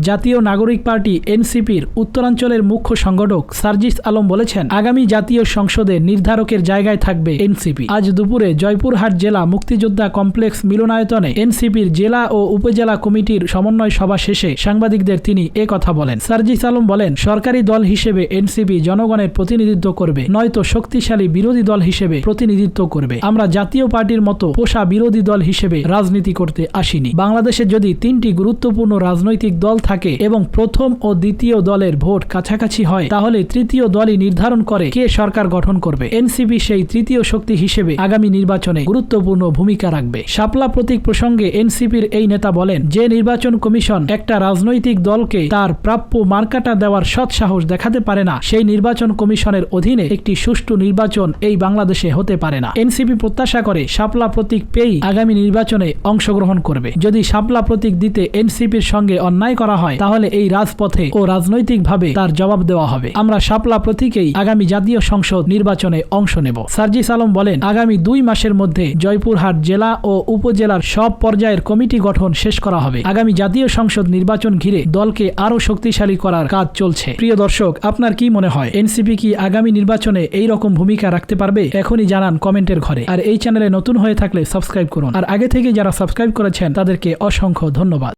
জাতীয় নাগরিক পার্টি এনসিপির উত্তরাঞ্চলের মুখ্য সংগঠক সার্জিস আলম বলেছেন, আগামী জাতীয় সংসদে নির্ধারকের জায়গায় থাকবে এনসিপি। আজ দুপুরে জয়পুরহাট জেলা মুক্তিযোদ্ধা কমপ্লেক্স মিলনায়তনে এনসিপির জেলা ও উপজেলা কমিটির সমন্বয় সভা শেষে সাংবাদিকদের তিনি কথা বলেন। সার্জিস আলম বলেন, সরকারি দল হিসেবে এনসিপি জনগণের প্রতিনিধিত্ব করবে, নয়তো শক্তিশালী বিরোধী দল হিসেবে প্রতিনিধিত্ব করবে। আমরা জাতীয় পার্টির মতো পোষা বিরোধী দল হিসেবে রাজনীতি করতে আসিনি। বাংলাদেশে যদি তিনটি গুরুত্বপূর্ণ রাজনৈতিক দল থাকে এবং প্রথম ও দ্বিতীয় দলের ভোট কাছাকাছি হয়, তাহলে তৃতীয় দলই নির্ধারণ করে কে সরকার গঠন করবে। এনসিপি সেই তৃতীয় শক্তি হিসেবে আগামী নির্বাচনে গুরুত্বপূর্ণ ভূমিকা রাখবে। শাপলা প্রতীক প্রসঙ্গে এনসিপির এই নেতা বলেন, যে নির্বাচন কমিশন একটা রাজনৈতিক দলকে তার প্রাপ্য মার্কাটা দেওয়ার সৎ সাহস দেখাতে পারে না, সেই নির্বাচন কমিশনের অধীনে একটি সুষ্ঠু নির্বাচন এই বাংলাদেশে হতে পারে না। এনসিপি প্রত্যাশা করে শাপলা প্রতীক পেয়েই আগামী নির্বাচনে অংশগ্রহণ করবে। যদি শাপলা প্রতীক দিতে এনসিপির সঙ্গে অন্যায় করা হয়, তাহলে এই রাজপথে ও রাজনৈতিকভাবে তার জবাব দেওয়া হবে। আমরা শাপলা প্রতীকেই আগামী জাতীয় সংসদ নির্বাচনে অংশ নেব। সার্জিস আলম বলেন, আগামী 2 মাসের মধ্যে জয়পুরহাট জেলা ও উপজেলার সব পর্যায়ের কমিটি গঠন শেষ করা হবে। আগামী জাতীয় সংসদ নির্বাচন ঘিরে দলকে আরো শক্তিশালী করার কাজ চলছে। প্রিয় দর্শক, আপনার কি মনে হয়, এনসিপি কি আগামী নির্বাচনে এই রকম ভূমিকা রাখতে পারবে? এখনই জানান কমেন্টের ঘরে। আর এই চ্যানেলে নতুন হয়ে থাকলে সাবস্ক্রাইব করুন। আর আগে থেকে যারা সাবস্ক্রাইব করেছেন তাদেরকে অসংখ্য ধন্যবাদ।